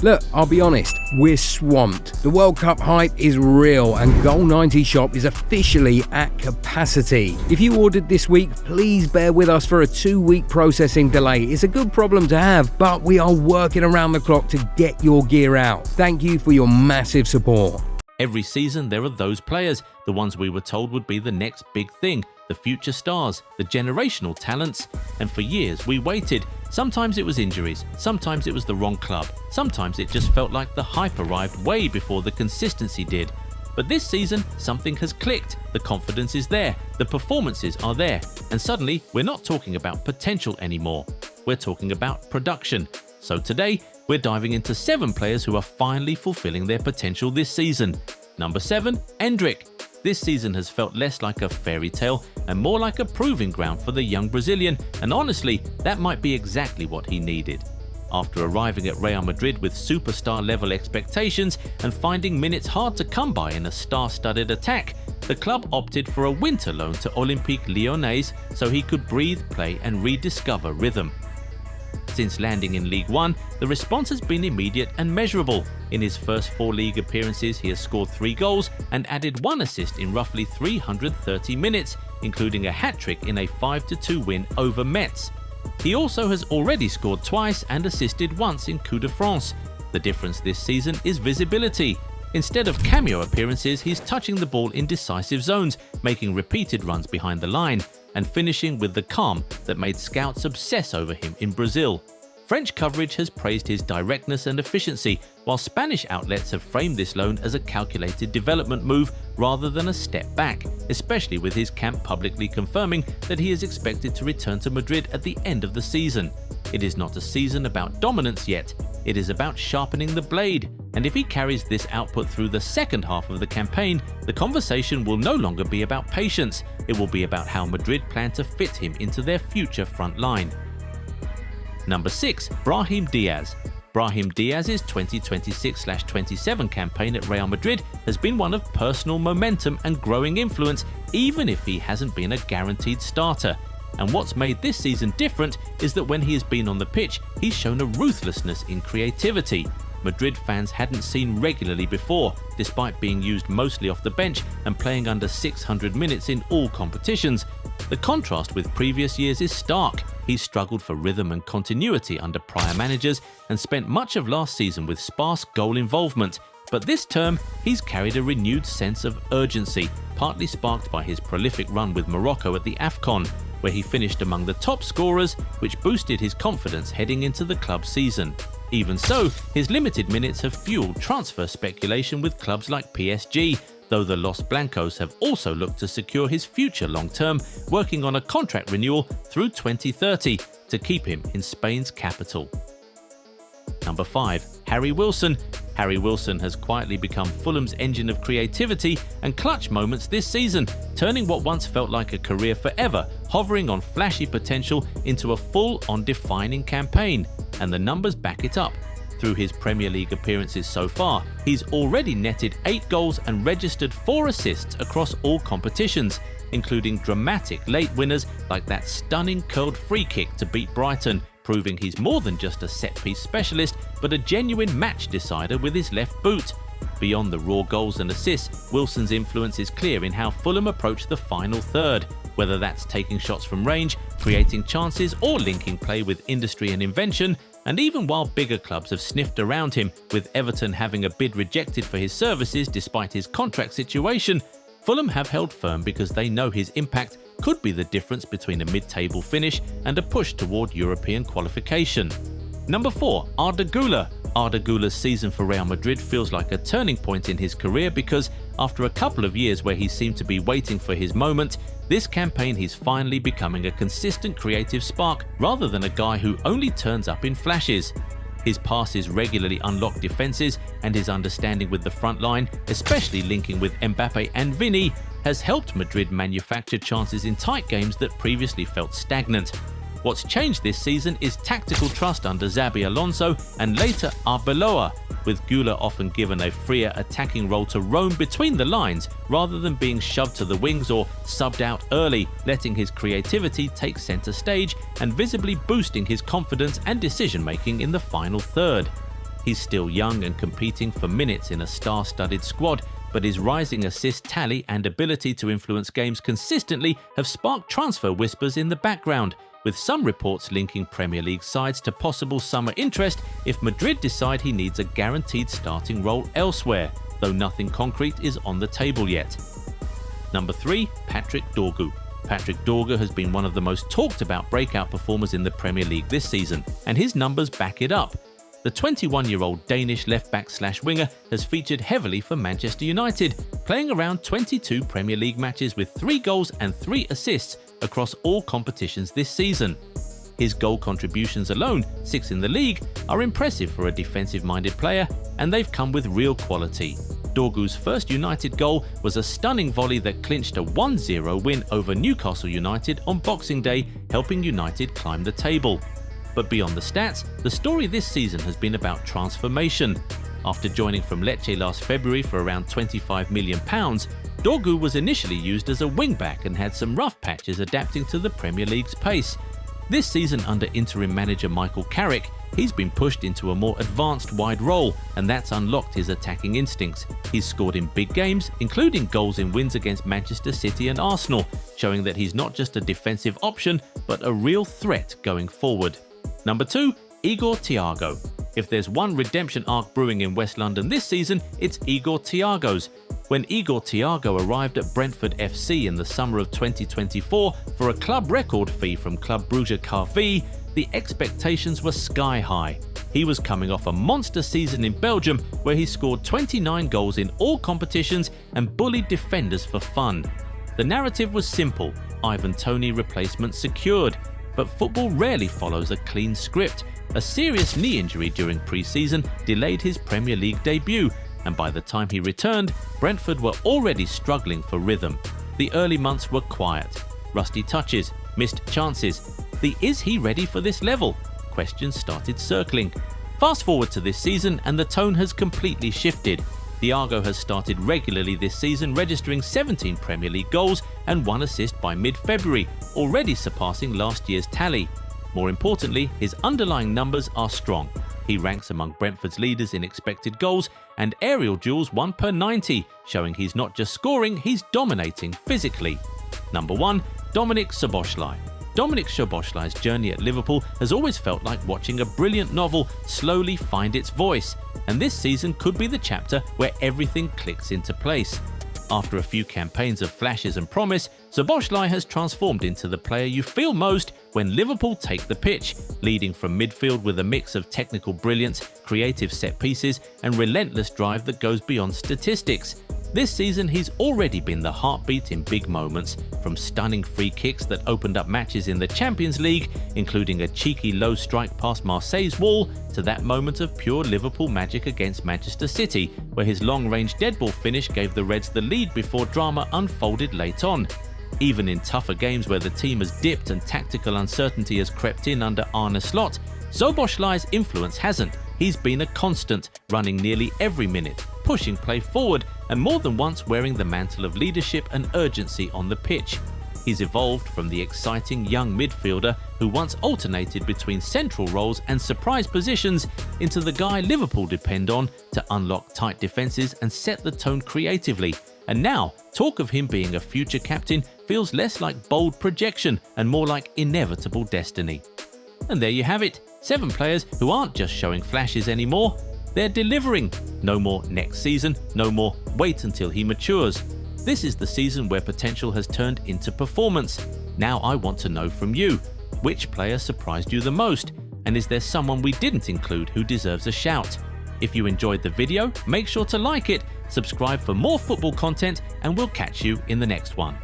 Look, I'll be honest, we're swamped. The World Cup hype is real and Goal90 Shop is officially at capacity. If you ordered this week, please bear with us for a 2-week processing delay. It's a good problem to have, but we are working around the clock to get your gear out. Thank you for your massive support. Every season there are those players, the ones we were told would be the next big thing, the future stars, the generational talents, and for years we waited. Sometimes it was injuries, sometimes it was the wrong club, sometimes it just felt like the hype arrived way before the consistency did. But this season, something has clicked, the confidence is there, the performances are there, and suddenly we're not talking about potential anymore, we're talking about production. So today, we're diving into 7 players who are finally fulfilling their potential this season. Number 7, Endrick. This season has felt less like a fairy tale and more like a proving ground for the young Brazilian, and honestly, that might be exactly what he needed. After arriving at Real Madrid with superstar-level expectations and finding minutes hard to come by in a star-studded attack, the club opted for a winter loan to Olympique Lyonnais so he could breathe, play and rediscover rhythm. Since landing in Ligue 1, the response has been immediate and measurable. In his first 4 league appearances, he has scored 3 goals and added 1 assist in roughly 330 minutes, including a hat-trick in a 5-2 win over Metz. He also has already scored twice and assisted once in Coup de France. The difference this season is visibility. Instead of cameo appearances, he's touching the ball in decisive zones, making repeated runs behind the line, and finishing with the calm that made scouts obsess over him in Brazil. French coverage has praised his directness and efficiency, while Spanish outlets have framed this loan as a calculated development move rather than a step back, especially with his camp publicly confirming that he is expected to return to Madrid at the end of the season. It is not a season about dominance yet, it is about sharpening the blade, and if he carries this output through the second half of the campaign, the conversation will no longer be about patience, it will be about how Madrid plan to fit him into their future front line. Number 6, Brahim Diaz. Brahim Diaz's 2026/27 campaign at Real Madrid has been one of personal momentum and growing influence, even if he hasn't been a guaranteed starter. And what's made this season different is that when he has been on the pitch, he's shown a ruthlessness in creativity Madrid fans hadn't seen regularly before, despite being used mostly off the bench and playing under 600 minutes in all competitions. The contrast with previous years is stark. He's struggled for rhythm and continuity under prior managers and spent much of last season with sparse goal involvement. But this term, he's carried a renewed sense of urgency, partly sparked by his prolific run with Morocco at the AFCON, where he finished among the top scorers, which boosted his confidence heading into the club season. Even so, his limited minutes have fueled transfer speculation with clubs like PSG, though the Los Blancos have also looked to secure his future long-term, working on a contract renewal through 2030 to keep him in Spain's capital. Number 5. Harry Wilson. Harry Wilson has quietly become Fulham's engine of creativity and clutch moments this season, turning what once felt like a career forever, hovering on flashy potential into a full-on defining campaign. And the numbers back it up. Through his Premier League appearances so far, he's already netted 8 goals and registered 4 assists across all competitions, including dramatic late winners like that stunning curled free kick to beat Brighton, proving he's more than just a set-piece specialist, but a genuine match decider with his left boot. Beyond the raw goals and assists, Wilson's influence is clear in how Fulham approach the final third, whether that's taking shots from range, creating chances, or linking play with industry and invention. And even while bigger clubs have sniffed around him, with Everton having a bid rejected for his services despite his contract situation, Fulham have held firm because they know his impact could be the difference between a mid-table finish and a push toward European qualification. Number 4. Ardula. Ardula's season for Real Madrid feels like a turning point in his career because after a couple of years where he seemed to be waiting for his moment, this campaign he's finally becoming a consistent creative spark rather than a guy who only turns up in flashes. His passes regularly unlock defenses, and his understanding with the front line, especially linking with Mbappe and Vini, has helped Madrid manufacture chances in tight games that previously felt stagnant. What's changed this season is tactical trust under Xabi Alonso and later Arbeloa, with Güler often given a freer attacking role to roam between the lines rather than being shoved to the wings or subbed out early, letting his creativity take centre stage and visibly boosting his confidence and decision-making in the final third. He's still young and competing for minutes in a star-studded squad, but his rising assist tally and ability to influence games consistently have sparked transfer whispers in the background, with some reports linking Premier League sides to possible summer interest if Madrid decide he needs a guaranteed starting role elsewhere, though nothing concrete is on the table yet. Number 3. Patrick Dorgu. Patrick Dorgu has been one of the most talked about breakout performers in the Premier League this season, and his numbers back it up. The 21-year-old Danish left-back/winger has featured heavily for Manchester United, playing around 22 Premier League matches with 3 goals and 3 assists across all competitions this season. His goal contributions alone, 6 in the league, are impressive for a defensive-minded player, and they've come with real quality. Dorgu's first United goal was a stunning volley that clinched a 1-0 win over Newcastle United on Boxing Day, helping United climb the table. But beyond the stats, the story this season has been about transformation. After joining from Lecce last February for around £25 million, Dorgu was initially used as a wing-back and had some rough patches adapting to the Premier League's pace. This season under interim manager Michael Carrick, he's been pushed into a more advanced wide role, and that's unlocked his attacking instincts. He's scored in big games, including goals in wins against Manchester City and Arsenal, showing that he's not just a defensive option, but a real threat going forward. Number 2. Igor Thiago. If there's one redemption arc brewing in West London this season, it's Igor Thiago's. When Igor Thiago arrived at Brentford FC in the summer of 2024 for a club record fee from Club Brugge KV, the expectations were sky high. He was coming off a monster season in Belgium where he scored 29 goals in all competitions and bullied defenders for fun. The narrative was simple: Ivan Toney replacement secured. But football rarely follows a clean script. A serious knee injury during pre-season delayed his Premier League debut, and by the time he returned, Brentford were already struggling for rhythm. The early months were quiet. Rusty touches, missed chances. The "is he ready for this level?" questions started circling. Fast forward to this season and the tone has completely shifted. Thiago has started regularly this season, registering 17 Premier League goals and 1 assist by mid-February, already surpassing last year's tally. More importantly, his underlying numbers are strong. He ranks among Brentford's leaders in expected goals and aerial duels 1 per 90, showing he's not just scoring, he's dominating physically. Number 1. Dominic Szoboszlai. Dominic Szoboszlai's journey at Liverpool has always felt like watching a brilliant novel slowly find its voice, and this season could be the chapter where everything clicks into place. After a few campaigns of flashes and promise, Szoboszlai has transformed into the player you feel most when Liverpool take the pitch, leading from midfield with a mix of technical brilliance, creative set pieces, and relentless drive that goes beyond statistics. This season he's already been the heartbeat in big moments, from stunning free kicks that opened up matches in the Champions League, including a cheeky low strike past Marseille's wall, to that moment of pure Liverpool magic against Manchester City, where his long-range deadball finish gave the Reds the lead before drama unfolded late on. Even in tougher games where the team has dipped and tactical uncertainty has crept in under Arne Slot, Szoboszlai's influence hasn't. He's been a constant, running nearly every minute, pushing play forward, and more than once wearing the mantle of leadership and urgency on the pitch. He's evolved from the exciting young midfielder who once alternated between central roles and surprise positions into the guy Liverpool depend on to unlock tight defences and set the tone creatively. And now, talk of him being a future captain feels less like bold projection and more like inevitable destiny. And there you have it, 7 players who aren't just showing flashes anymore, they're delivering. No more next season, no more wait until he matures. This is the season where potential has turned into performance. Now I want to know from you, which player surprised you the most? And is there someone we didn't include who deserves a shout? If you enjoyed the video, make sure to like it, subscribe for more football content, and we'll catch you in the next one.